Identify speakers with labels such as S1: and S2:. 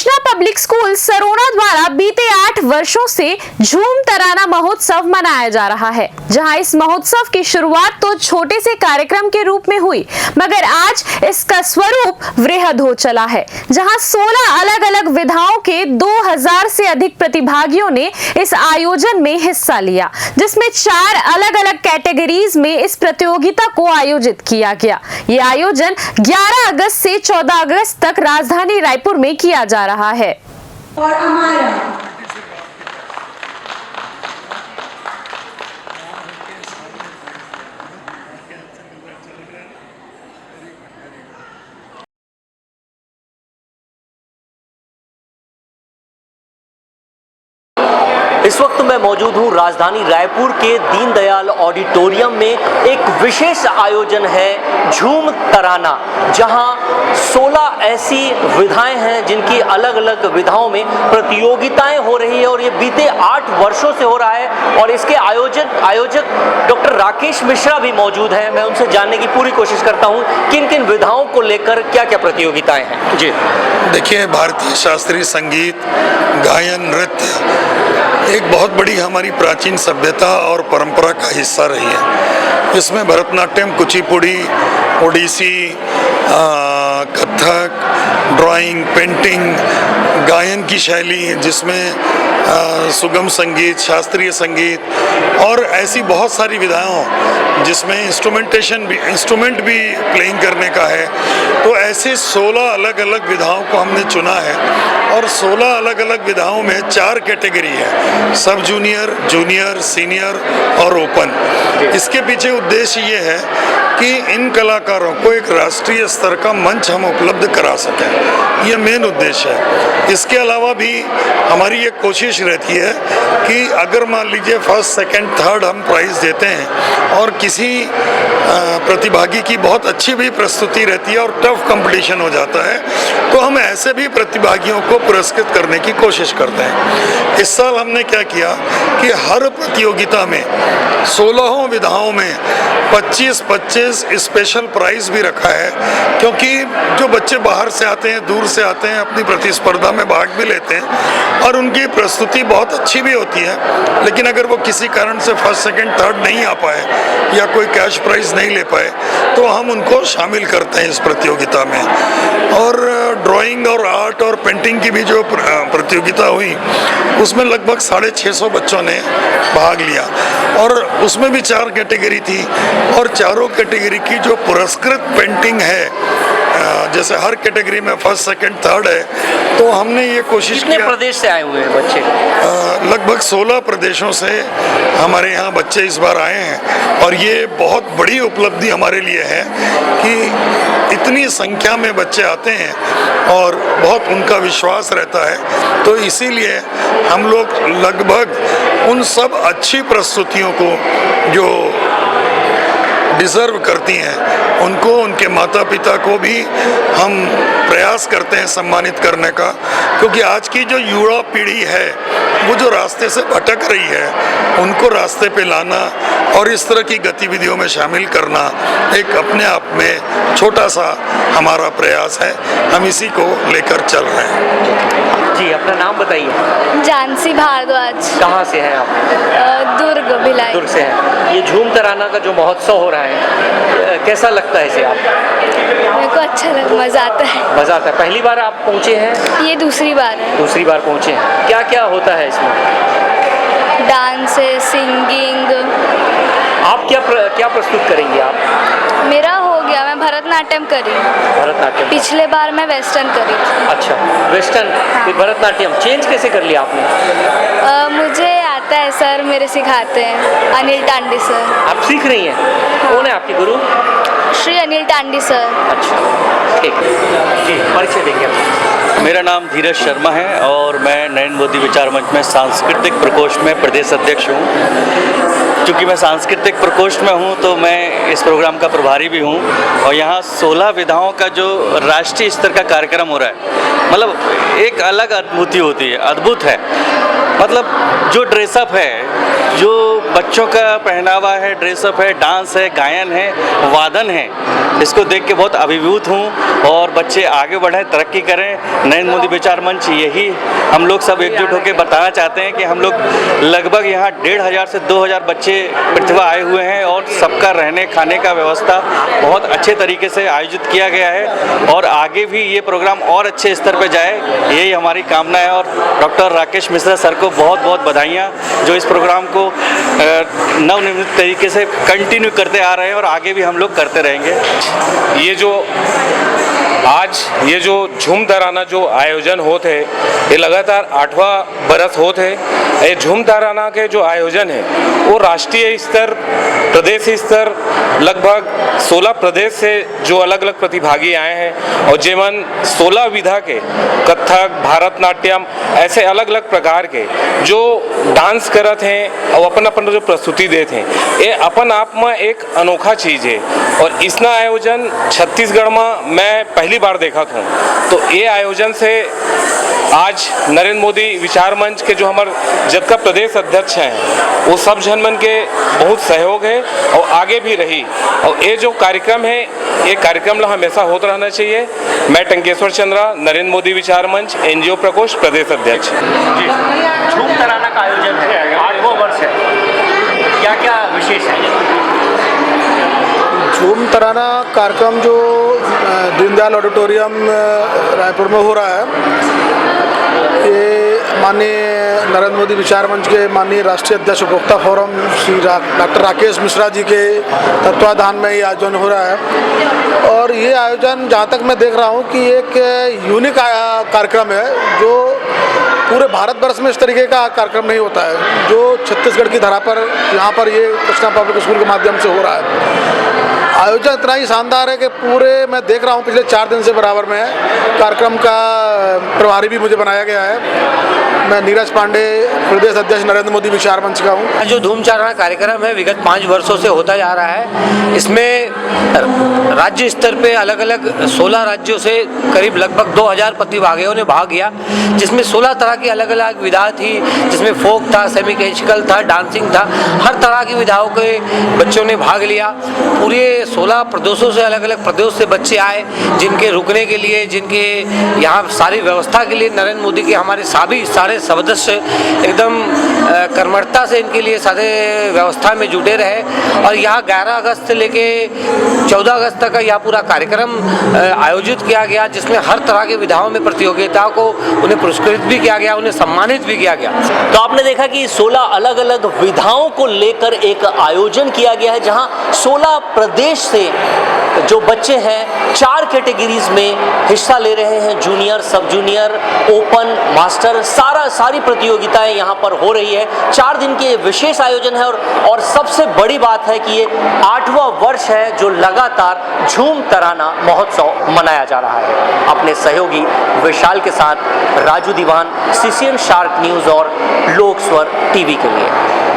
S1: Krishna public school Sarona द्वारा बीते 8 वर्षों से झूम तराना महोत्सव मनाया जा रहा है, जहां इस महोत्सव की शुरुआत तो छोटे से कार्यक्रम के रूप में हुई, मगर आज इसका स्वरूप वृहद हो चला है, जहां 16 अलग अलग विधाओं के 2000 से अधिक प्रतिभागियों ने इस आयोजन में हिस्सा लिया, जिसमें 4 अलग अलग कैटेगरीज में इस प्रतियोगिता को आयोजित किया गया। ये आयोजन 11 अगस्त से 14 अगस्त तक राजधानी रायपुर में किया जा रहा है।
S2: और हमारा
S3: इस वक्त मैं मौजूद हूँ राजधानी रायपुर के दीनदयाल ऑडिटोरियम में। एक विशेष आयोजन है झूम तराना, जहां 16 ऐसी विधाएं हैं जिनकी अलग अलग विधाओं में प्रतियोगिताएं हो रही है और ये बीते 8 वर्षों से हो रहा है। और इसके आयोजक डॉक्टर राकेश मिश्रा भी मौजूद हैं। मैं उनसे जानने की पूरी कोशिश करता हूँ किन किन विधाओं को लेकर क्या क्या प्रतियोगिताएं हैं। जी
S4: देखिए, भारतीय शास्त्रीय संगीत, गायन, नृत्य एक बहुत बड़ी हमारी प्राचीन सभ्यता और परंपरा का हिस्सा रही है। इसमें भरतनाट्यम, कुचिपुड़ी, ओडिसी, कथक, ड्राइंग, पेंटिंग, गायन की शैली जिसमें सुगम संगीत, शास्त्रीय संगीत और ऐसी बहुत सारी विधाओं जिसमें इंस्ट्रूमेंट भी प्लेइंग करने का है। तो ऐसे 16 अलग अलग विधाओं को हमने चुना है और 16 अलग अलग विधाओं में 4 कैटेगरी है, सब जूनियर, जूनियर, सीनियर और ओपन। इसके पीछे उद्देश्य ये है कि इन कलाकारों को एक राष्ट्रीय स्तर का मंच हम उपलब्ध करा सकें, ये मेन उद्देश्य है। इसके अलावा भी हमारी ये कोशिश रहती है कि अगर मान लीजिए फर्स्ट, सेकंड, थर्ड हम प्राइज़ देते हैं और किसी प्रतिभागी की बहुत अच्छी भी प्रस्तुति रहती है और टफ कंपटीशन हो जाता है, तो हम ऐसे भी प्रतिभागियों को पुरस्कृत करने की कोशिश करते हैं। इस साल हमने क्या किया कि हर प्रतियोगिता में 16 विधाओं में 25-25 स्पेशल प्राइज भी रखा है, क्योंकि जो बच्चे बाहर से आते हैं, दूर से आते हैं, अपनी प्रतिस्पर्धा में भाग भी लेते हैं और उनकी प्रस्तुति बहुत अच्छी भी होती है, लेकिन अगर वो किसी कारण से फर्स्ट, सेकंड, थर्ड नहीं आ पाए या कोई कैश प्राइज नहीं ले पाए, तो हम उनको शामिल करते हैं इस प्रतियोगिता में। और ड्राइंग और आर्ट और पेंटिंग की भी जो प्रतियोगिता हुई, उसमें लगभग 650 बच्चों ने भाग लिया और उसमें भी 4 कैटेगरी थी और चारों कैटेगरी की जो पुरस्कृत पेंटिंग है, जैसे हर कैटेगरी में फर्स्ट, सेकंड, थर्ड है, तो हमने ये कोशिश
S3: कितने प्रदेश से आए हुए हैं बच्चे?
S4: लगभग 16 प्रदेशों से हमारे यहाँ बच्चे इस बार आए हैं और ये बहुत बड़ी उपलब्धि हमारे लिए है कि इतनी संख्या में बच्चे आते हैं और बहुत उनका विश्वास रहता है। तो इसीलिए हम लोग लगभग उन सब अच्छी प्रस्तुतियों को जो डिज़र्व करती हैं, उनको, उनके माता पिता को भी हम प्रयास करते हैं सम्मानित करने का, क्योंकि आज की जो युवा पीढ़ी है वो जो रास्ते से भटक रही है, उनको रास्ते पे लाना और इस तरह की गतिविधियों में शामिल करना एक अपने आप में छोटा सा हमारा प्रयास है। हम इसी को लेकर चल रहे हैं।
S3: जी, अपना नाम बताइए।
S5: जानसी भारद्वाज।
S3: कहाँ से हैं आप?
S5: दुर्ग, भिलाई।
S3: दुर्ग से हैं। ये झूम तराना का जो महोत्सव हो रहा है, कैसा लगता है इसे आप?
S5: मेरे को अच्छा लगा, मज़ा आता है।
S3: मज़ा आता है। पहली बार आप पहुँचे हैं?
S5: ये दूसरी बार है।
S3: दूसरी बार पहुँचे हैं। क्या क्या होता है इसमें?
S5: डांस है, सिंगिंग।
S3: आप क्या प्रस्तुत करेंगे आप?
S5: मेरा हो गया, मैं भरतनाट्यम करी।
S3: भरतनाट्यम।
S5: पिछले बार मैं वेस्टर्न करी।
S3: अच्छा, वेस्टर्न। फिर भरतनाट्यम चेंज कैसे कर लिया आपने?
S5: मुझे आता है, सर मेरे सिखाते हैं, अनिल टांडी सर।
S3: आप सीख रही हैं? कौन है आपके गुरु?
S5: श्री अनिल टांडी सर।
S3: अच्छा, ठीक है जी, परिचय देंगे आप।
S6: मेरा नाम धीरज शर्मा है और मैं नरेंद्र मोदी विचार मंच में सांस्कृतिक प्रकोष्ठ में प्रदेश अध्यक्ष हूँ। चूँकि मैं सांस्कृतिक प्रकोष्ठ में हूँ तो मैं इस प्रोग्राम का प्रभारी भी हूँ और यहाँ 16 विधाओं का जो राष्ट्रीय स्तर का कार्यक्रम हो रहा है, मतलब एक अलग अनुभूति होती है, अद्भुत है। मतलब जो ड्रेसअप है, जो बच्चों का पहनावा है, ड्रेसअप है, डांस है, गायन है, वादन है, इसको देख के बहुत अभिभूत हूँ। और बच्चे आगे बढ़ें, तरक्की करें। नरेंद्र मोदी विचार मंच यही हम लोग सब एकजुट होकर बताना चाहते हैं कि हम लोग लगभग यहाँ 1500 से 2000 बच्चे प्रतिभा आए हुए हैं और सबका रहने खाने का व्यवस्था बहुत अच्छे तरीके से आयोजित किया गया है और आगे भी ये प्रोग्राम और अच्छे स्तर पर जाए, यही हमारी कामना है। और डॉक्टर राकेश मिश्रा सर को बहुत बहुत बधाइयाँ जो इस प्रोग्राम को नवनिर्मित तरीके से कंटिन्यू करते आ रहे हैं और आगे भी हम लोग करते रहेंगे।
S7: ये जो झूम तराना जो आयोजन होते है, ये लगातार 8वां बरस होते है। ये झूम तराना के जो आयोजन है वो राष्ट्रीय स्तर, प्रदेश स्तर, लगभग 16 प्रदेश से जो अलग अलग प्रतिभागी आए हैं और जेमन 16 विधा के कथक, भारतनाट्यम, ऐसे अलग अलग प्रकार के जो डांस करत हैं और अपन अपन जो प्रस्तुति देते हैं, ये अपन आप में एक अनोखा चीज़ है। और इसना आयोजन छत्तीसगढ़ में मैं पहली बार देखा था। तो ये आयोजन से आज नरेंद्र मोदी विचार मंच के जो हमारे जब का प्रदेश अध्यक्ष हैं वो सब जनमन के बहुत सहयोग है और आगे भी रही। और ये जो कार्यक्रम है ये कार्यक्रम ला हमेशा होता रहना चाहिए। मैं टंकेश्वर चंद्रा, नरेंद्र मोदी विचार मंच, NGO प्रकोष्ठ प्रदेश अध्यक्ष।
S3: झूम तराना का आयोजन है, 8वां वर्ष है, क्या क्या विशेष है?
S8: झूम तराना कार्यक्रम जो दीनदयाल ऑडिटोरियम रायपुर में हो रहा है, ये माननीय नरेंद्र मोदी विचार मंच के माननीय राष्ट्रीय अध्यक्ष उपभोक्ता फोरम श्री डॉक्टर राकेश मिश्रा जी के तत्वाधान में ये आयोजन हो रहा है। और ये आयोजन जहाँ तक मैं देख रहा हूँ कि एक यूनिक कार्यक्रम है जो पूरे भारतवर्ष में इस तरीके का कार्यक्रम नहीं होता है जो छत्तीसगढ़ की धरा पर यहाँ पर ये कृष्णा पब्लिक स्कूल के माध्यम से हो रहा है। आयोजन इतना ही शानदार है कि पूरे मैं देख रहा हूँ पिछले 4 दिन से बराबर में है। कार्यक्रम का प्रभारी भी मुझे बनाया गया है। मैं नीरज पांडे, प्रदेश अध्यक्ष नरेंद्र मोदी विचार मंच का हूँ।
S3: जो धूम तराना कार्यक्रम है विगत 5 वर्षों से होता जा रहा है। इसमें राज्य स्तर पे अलग अलग 16 राज्यों से करीब लगभग 2000 प्रतिभागियों ने भाग लिया, जिसमें 16 तरह की अलग अलग विधा थी, जिसमें फोक था, सेमी क्लासिकल था, डांसिंग था, हर तरह की विधाओं के बच्चों ने भाग लिया। पूरे 16 प्रदेशों से अलग अलग प्रदेश से बच्चे आए, जिनके रुकने के लिए, जिनके यहाँ सारी व्यवस्था के लिए नरेंद्र मोदी के हमारे सारे सदस्य एकदम कर्मठता से इनके लिए सारे व्यवस्था में जुटे रहे। और यहाँ 11 अगस्त से लेके 14 अगस्त तक का यह पूरा कार्यक्रम आयोजित किया गया, जिसमें हर तरह के विधाओं में प्रतियोगिताओं को उन्हें पुरस्कृत भी किया गया, उन्हें सम्मानित भी किया गया। तो आपने देखा कि 16 अलग अलग विधाओं को लेकर एक आयोजन किया गया है, जहाँ 16 प्रदेश से जो बच्चे हैं 4 कैटेगरीज में हिस्सा ले रहे हैं। जूनियर, सब जूनियर, ओपन, मास्टर, सारी प्रतियोगिताएं यहाँ पर हो रही है। 4 दिन के विशेष आयोजन है और सबसे बड़ी बात है कि ये 8वां वर्ष है जो लगातार झूम तराना महोत्सव मनाया जा रहा है। अपने सहयोगी विशाल के साथ राजू दीवान, CCN शार्क न्यूज़ और लोक स्वर TV के लिए।